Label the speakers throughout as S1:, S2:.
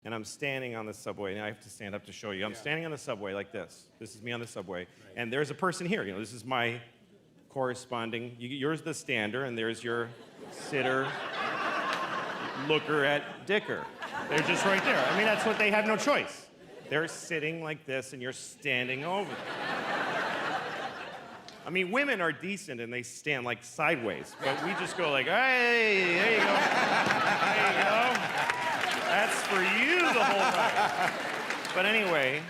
S1: and I'm standing on the subway, and I have to stand up to show you. I'm standing on the subway like this. This is me on the subway, and there's a person here. You know, this is my corresponding. Yours the stander, and there's your sitter, looker at dicker. They're just right there. I mean, that's what they have no choice. They're sitting like this, and you're standing over them. I mean, women are decent, and they stand like sideways, but we just go like, hey, there you go. There you go. That's for you the whole time. But anyway,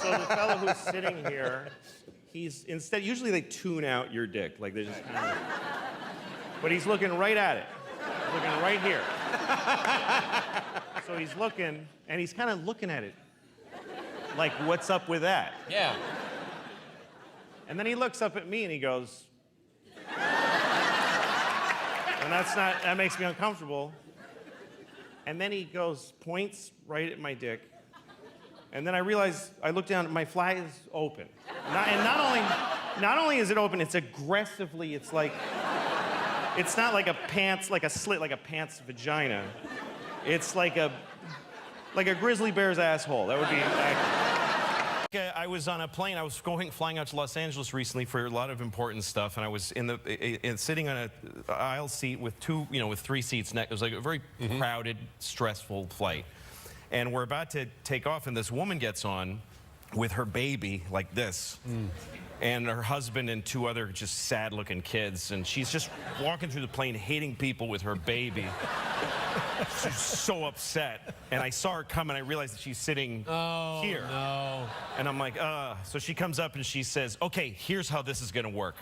S1: so the fellow who's sitting here, he's instead, usually they tune out your dick, like they just kind of, but he's looking right at it. He's looking right here. So he's looking, and he's kind of looking at it. Like, what's up with that?
S2: Yeah.
S1: And then he looks up at me and he goes, and that makes me uncomfortable. And then he goes, points right at my dick. And then I realize, I look down, my fly is open. And not only is it open, it's aggressively, it's like, it's not like a pants, like a slit, like a pants vagina. It's like a grizzly bear's asshole. That would be accurate. I was on a plane. I was flying out to Los Angeles recently for a lot of important stuff, and I was sitting on an aisle seat with with 3 seats. It was like a very crowded, stressful flight. And we're about to take off, and this woman gets on with her baby like this, and her husband and 2 other just sad-looking kids, and she's just walking through the plane, hating people with her baby. She's so upset. And I saw her come, and I realized that she's sitting here.
S2: No.
S1: And I'm like, So she comes up and she says, okay, here's how this is gonna work.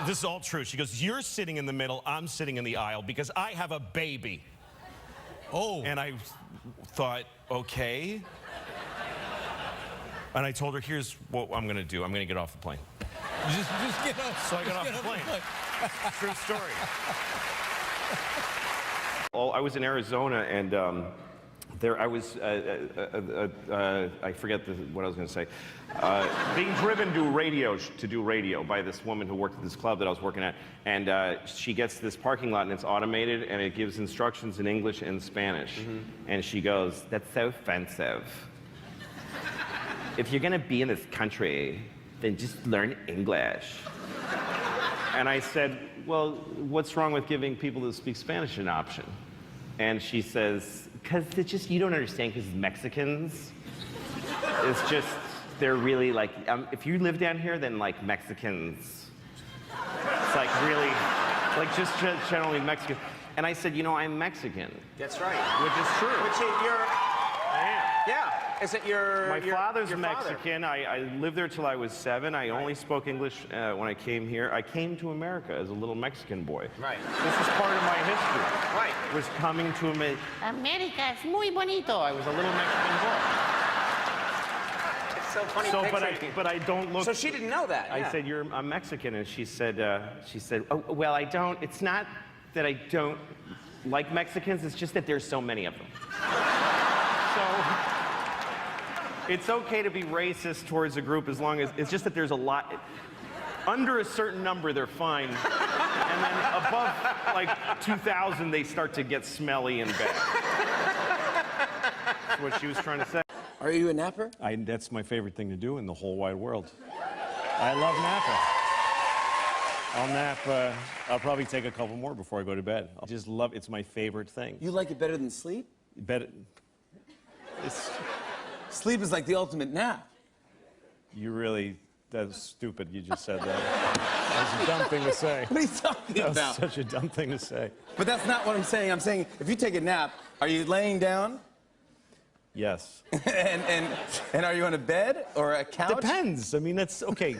S1: This is all true. She goes, you're sitting in the middle, I'm sitting in the aisle because I have a baby.
S2: Oh.
S1: And I thought, okay. And I told her, here's what I'm gonna do. I'm gonna get off the plane.
S2: Just get off.
S1: So I got off the plane. True story. Well, I was in Arizona, and there I was, I forget what I was going to say, being driven to do radio by this woman who worked at this club that I was working at, and she gets this parking lot, and it's automated, and it gives instructions in English and Spanish, and she goes, that's so offensive. If you're going to be in this country, then just learn English. And I said, well, what's wrong with giving people that speak Spanish an option? And she says, because it's just, you don't understand, because Mexicans, it's just, they're really like, if you live down here, then like Mexicans, it's like really, like just generally Mexican. And I said, I'm Mexican.
S3: That's right.
S1: Which is true.
S3: You're...
S1: I am.
S3: Yeah. Is it your...
S1: My father's
S3: your
S1: Mexican.
S3: Father?
S1: I lived there till I was 7. I only spoke English when I came here. I came to America as a little Mexican boy.
S3: Right.
S1: This is part of my history.
S3: Right.
S1: Was coming to America. America es muy bonito. I was a little Mexican boy.
S3: It's so funny.
S1: But I don't look...
S3: So she didn't know that.
S1: I said, I'm Mexican, and she said, oh, well, I don't... It's not that I don't like Mexicans. It's just that there's so many of them. So... It's okay to be racist towards a group as long as, it's just that there's a lot, under a certain number they're fine, and then above like 2,000 they start to get smelly and bad. That's what she was trying to say.
S3: Are you a napper?
S1: That's my favorite thing to do in the whole wide world. I love napping. I'll nap, I'll probably take a couple more before I go to bed. I just love, it's my favorite thing.
S3: You like it better than sleep?
S4: Sleep is like the ultimate nap.
S1: That's stupid, you just said that. That was a dumb thing to say.
S4: What are you talking about?
S1: That was such a dumb thing to say.
S4: But that's not what I'm saying. I'm saying, if you take a nap, are you laying down?
S1: Yes.
S4: and are you on a bed or a couch?
S1: Depends. I mean, that's, okay.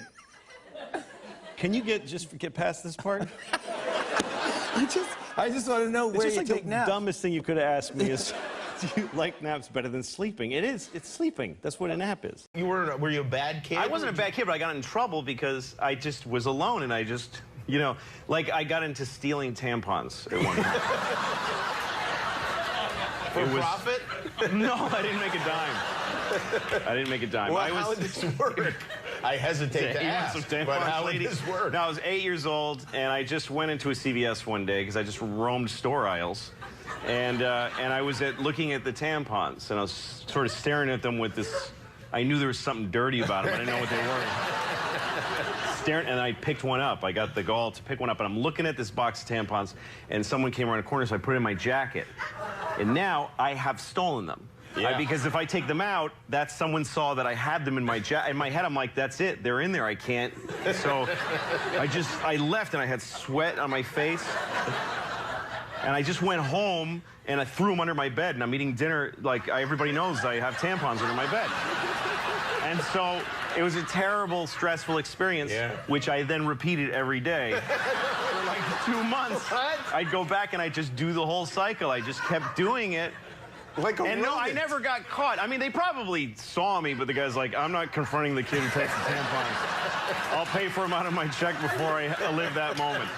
S1: Can you just get past this part?
S4: I just want to know where you take naps.
S1: The dumbest thing you could have asked me is, do you like naps better than sleeping? It is. It's sleeping. That's what a nap is.
S2: Were you a bad kid?
S1: I wasn't a bad kid, but I got in trouble because I just was alone, and I just, like I got into stealing tampons at one point.
S2: For profit?
S1: No, I didn't make a dime. I didn't make a dime.
S2: Well, how would this work? I hesitate to
S1: He wants
S2: ask,
S1: some tampons,
S2: but how would
S1: lady.
S2: this work?
S1: No, I was 8 years old, and I just went into a CVS one day because I just roamed store aisles, and I was looking at the tampons, and I was sort of staring at them with this. I knew there was something dirty about them, but I didn't know what they were. Staring, and I picked one up. I got the gall to pick one up, and I'm looking at this box of tampons, and someone came around the corner, so I put it in my jacket, and now I have stolen them.
S2: Yeah.
S1: Because if I take them out, someone saw that I had them in my jacket. In my head, I'm like, that's it. They're in there. I can't. So I left, and I had sweat on my face. And I just went home, and I threw them under my bed, and I'm eating dinner. Like, everybody knows I have tampons under my bed. And so it was a terrible, stressful experience, which I then repeated every day. For like 2 months,
S2: What?
S1: I'd go back, and I'd just do the whole cycle. I just kept doing it.
S2: Like a
S1: And no, I
S2: rodent.
S1: never got caught. I mean, they probably saw me, but the guy's like, I'm not confronting the kid who takes the tampons. I'll pay for them out of my check before I live that moment.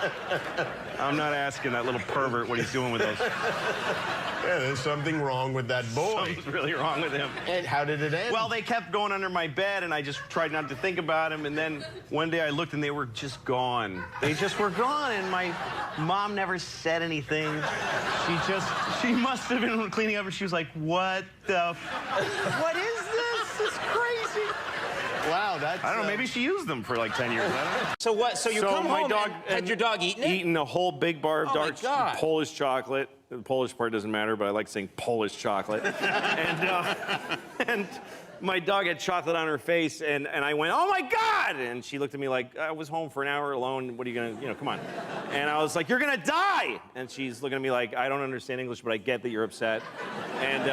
S1: I'm not asking that little pervert what he's doing with those.
S2: Yeah, there's something wrong with that boy.
S1: Something's really wrong with him.
S2: And how did it end?
S1: Well, they kept going under my bed, and I just tried not to think about him. And then one day I looked, and they were just gone. They just were gone, and my mom never said anything. She must have been cleaning up, and she was like, what is this? It's crazy.
S2: wow, that's...
S1: I don't know, maybe she used them for like 10 years. I don't know.
S3: So what? So you come
S1: my
S3: home
S1: dog
S3: and had your dog eaten it?
S1: Eaten a whole big bar of
S3: Oh, my
S1: dark
S3: God.
S1: Polish chocolate. The Polish part doesn't matter, but I like saying Polish chocolate. and my dog had chocolate on her face, and I went, oh my God! And she looked at me like, I was home for an hour alone. What are you gonna, come on. And I was like, you're gonna die! And she's looking at me like, I don't understand English, but I get that you're upset. And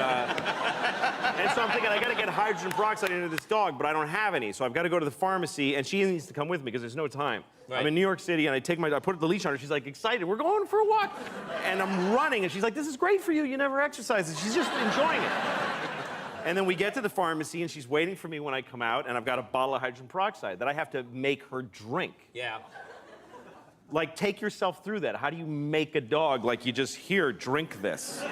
S1: so I'm thinking, I gotta get hydrogen peroxide into this dog, but I don't have any. So I've gotta go to the pharmacy, and she needs to come with me because there's no time.
S3: Right.
S1: I'm in New York City, and I put the leash on her. She's like excited. We're going for a walk. And I'm running, and she's like, this is great for you. You never exercise. And she's just enjoying it. And then we get to the pharmacy, and she's waiting for me when I come out, and I've got a bottle of hydrogen peroxide that I have to make her drink.
S3: Yeah.
S1: Like, take yourself through that. How do you make a dog like you just here, drink this,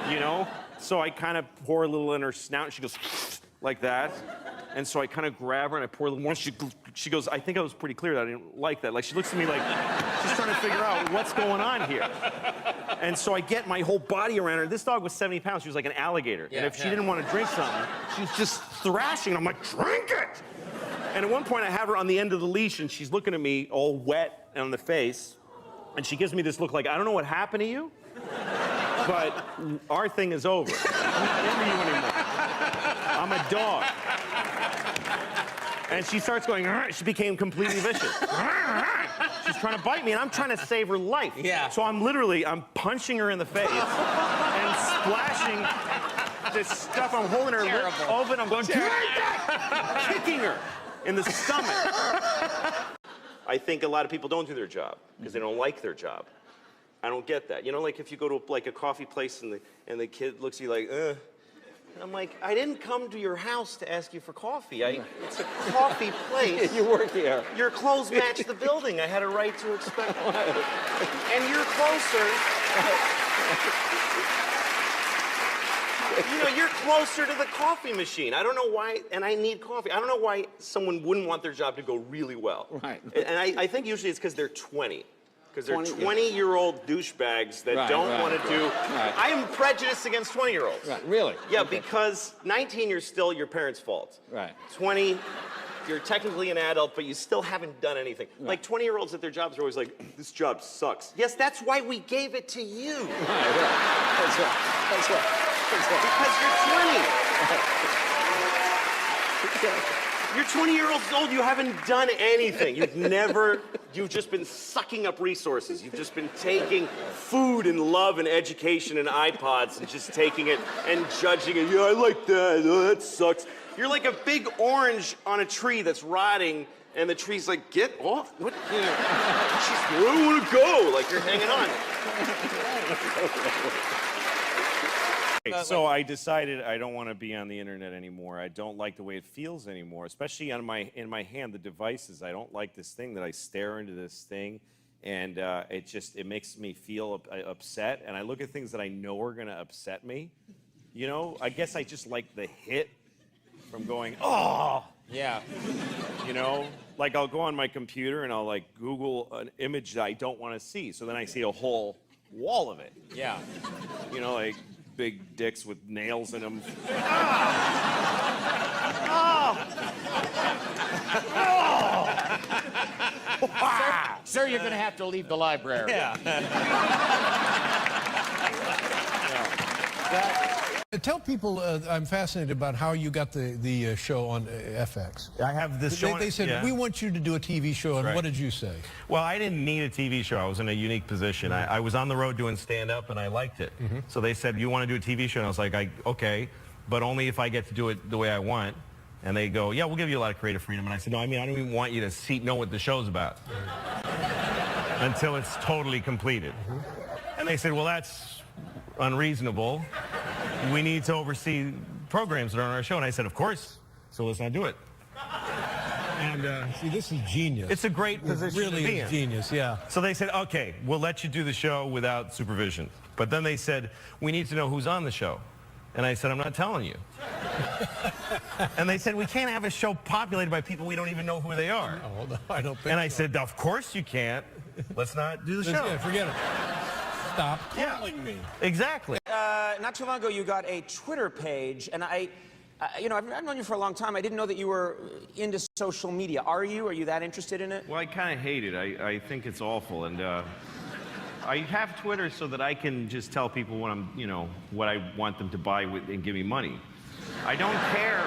S1: you know? So I kind of pour a little in her snout, and she goes like that. And so I kind of grab her, and I pour a little more. She goes, I think I was pretty clear that I didn't like that. Like, she looks at me like she's trying to figure out what's going on here. And so I get my whole body around her. This dog was 70 pounds. She was like an alligator.
S3: Yeah,
S1: and if she didn't want to drink something, she was just thrashing. I'm like, drink it! And at one point, I have her on the end of the leash, and she's looking at me all wet on the face. And she gives me this look like, I don't know what happened to you, but our thing is over. I'm not into you anymore. I'm a dog. And she starts going, "Arr!" She became completely vicious. She's trying to bite me, and I'm trying to save her life.
S3: Yeah.
S1: So I'm punching her in the face and splashing this stuff. I'm holding her lip open. I'm going, kicking her in the stomach. I think a lot of people don't do their job because they don't like their job. I don't get that. You know, like if you go to like a coffee place and the kid looks at you like, ugh. And I'm like, I didn't come to your house to ask you for coffee. It's a coffee place.
S3: You work here.
S1: Your clothes match the building. I had a right to expect. And you're closer. You know, you're closer to the coffee machine. I don't know why, and I need coffee. I don't know why someone wouldn't want their job to go really well.
S3: Right.
S1: And I think usually it's because they're 20. Because they're
S3: 20,
S1: 20-year-old douchebags that don't want to do.
S3: Right.
S1: I am prejudiced against 20-year-olds.
S3: Right. Really?
S1: Yeah,
S3: Okay.
S1: because 19, you're still your parents' fault.
S3: Right.
S1: 20, you're technically an adult, but you still haven't done anything.
S3: Right.
S1: Like 20-year-olds at their jobs are always like, this job sucks. Yes, that's why we gave it to you.
S3: Right. That's right. That's right. That's right.
S1: Because you're 20. You're 20 years old, you haven't done anything. You've just been sucking up resources. You've just been taking food and love and education and iPods and just taking it and judging it. Yeah, I like that. Oh, that sucks. You're like a big orange on a tree that's rotting, and the tree's like, get off. What? You know, I don't want to go. Like you're hanging on. So I decided I don't want to be on the internet anymore. I don't like the way it feels anymore, especially in my hand, the devices. I don't like this thing that I stare into this thing, and it makes me feel upset. And I look at things that I know are going to upset me. You know, I guess I just like the hit from going, oh,
S3: Yeah.
S1: You know, like I'll go on my computer and I'll like Google an image that I don't want to see. So then I see a whole wall of it.
S3: Yeah.
S1: You know, like big dicks with nails in them.
S3: Sir, you're going to have to leave the library.
S1: Yeah.
S5: Tell people, I'm fascinated about how you got the show on FX.
S1: I have this show.
S5: They said,
S1: yeah.
S5: we want you to do a TV show, and
S1: Right.
S5: what did you say?
S1: Well, I didn't need a TV show. I was in a unique position. I was on the road doing stand-up, and I liked it. So they said, you want to do a TV show? And I was like, okay, but only if I get to do it the way I want. And they go, yeah, we'll give you a lot of creative freedom. And I said, no, I mean, I don't even want you to know what the show's about until it's totally completed. And they said, well, that's unreasonable. We need to oversee programs that are on our show. And I said, of course, so let's not do it.
S5: And see, this is genius.
S1: It's a great position
S5: It really
S1: to be
S5: is
S1: in.
S5: genius, yeah.
S1: So they said, okay, we'll let you do the show without supervision. But then they said, we need to know who's on the show. And I said, I'm not telling you. And they said, we can't have a show populated by people we don't even know who they are.
S5: Oh, no, I don't think
S1: And I
S5: so.
S1: said, of course you can't. Let's not do the show.
S5: Yeah, forget it. Stop
S1: Yeah.
S5: calling me.
S1: Exactly.
S6: Not too long ago, you got a Twitter page, and you know, I've known you for a long time. I didn't know that you were into social media. Are you? Are you that interested in it?
S1: Well, I kind of hate it. I think it's awful. And I have Twitter so that I can just tell people what what I want them to buy and give me money. I don't care.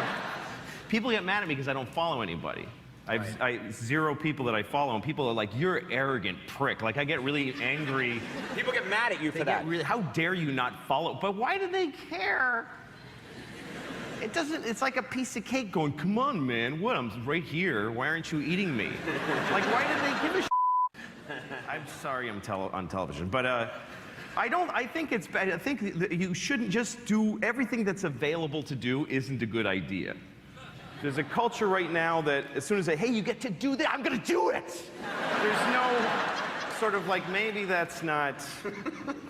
S1: People get mad at me because I don't follow anybody. I 0 people that I follow, and people are like, you're an arrogant prick. Like, I get really angry.
S6: People get mad at you for that.
S1: How dare you not follow? But why do they care? It doesn't, it's like a piece of cake going, come on, man, what, I'm right here, why aren't you eating me? Like, why do they give a shit? I'm sorry I'm on television, but I think it's bad. I think that you shouldn't just do everything that's available to do isn't a good idea. There's a culture right now that as soon as they, hey, you get to do that, I'm gonna do it. There's no sort of like, maybe that's not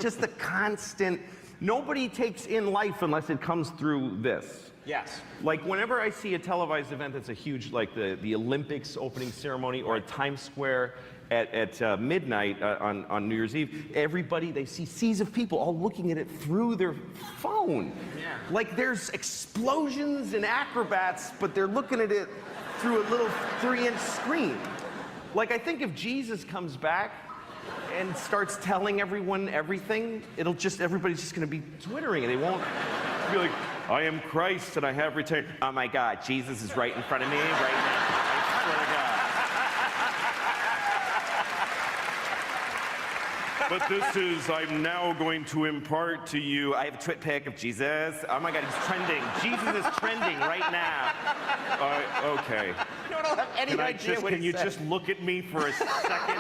S1: just the constant, nobody takes in life unless it comes through this.
S6: Yes.
S1: Like whenever I see a televised event that's a huge, like the Olympics opening ceremony or a Times Square at midnight on New Year's Eve, everybody, they see seas of people all looking at it through their phone. Yeah. Like there's explosions and acrobats, but they're looking at it through a little 3-inch screen. Like I think if Jesus comes back and starts telling everyone everything, everybody's just gonna be Twittering and they won't be like, I am Christ and I have returned. Oh my God, Jesus is right in front of me right now. I swear to God. But this is, I'm now going to impart to you, I have a twit pic of Jesus. Oh my God, he's trending. Jesus is trending right now. Okay.
S6: You don't have any idea what
S1: Can
S6: he
S1: you
S6: said.
S1: just look at me for a second?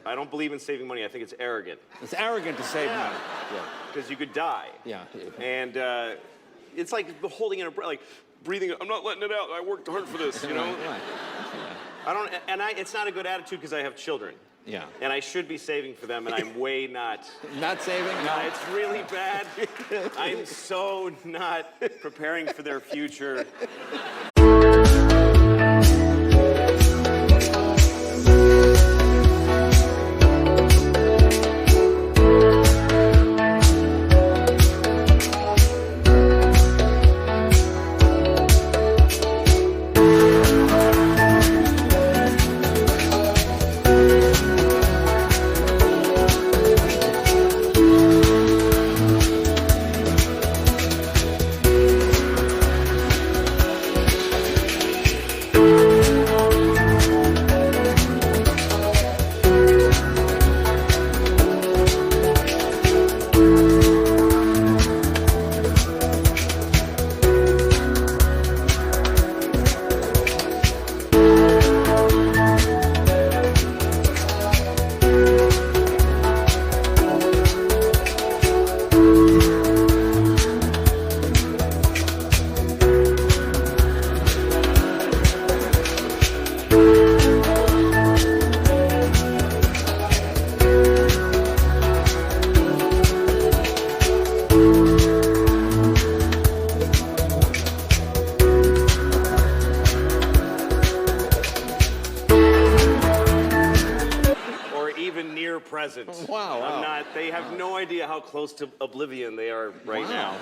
S1: I don't believe in saving money. I think it's arrogant.
S3: It's arrogant to save money.
S1: Because you could die.
S3: Yeah.
S1: And it's like holding in a breath, like breathing. I'm not letting it out. I worked hard for this, you know?
S3: Right.
S1: It's not a good attitude because I have children.
S3: Yeah.
S1: And I should be saving for them, and I'm way not.
S3: Not saving?
S1: No, it's really bad. I'm so not preparing for their future.
S7: idea how close to oblivion they are right now.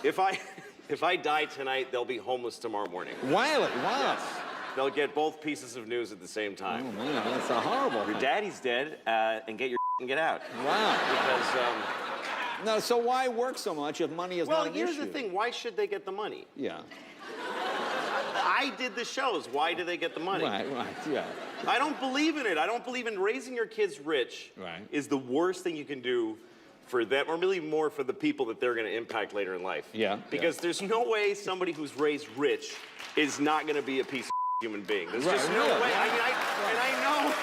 S7: If I die tonight, they'll be homeless tomorrow morning.
S3: Wow.
S7: Yes. They'll get both pieces of news at the same time.
S3: Oh, man, that's a horrible
S7: Your
S3: thing.
S7: daddy's dead, and get your and get out.
S3: Wow.
S7: Because,
S3: No, so why work so much if money is
S7: well,
S3: not an
S7: here's
S3: issue?
S7: the thing. Why should they get the money?
S3: Yeah.
S7: I did the shows. Why do they get the money?
S3: Right, yeah.
S7: I don't believe in it. I don't believe in raising your kids rich.
S3: Right.
S7: Is the worst thing you can do for them, or really more for the people that they're going to impact later in life.
S3: Yeah.
S7: Because there's no way somebody who's raised rich is not going to be a piece of human being. There's just no
S3: really.
S7: way. I mean, I know.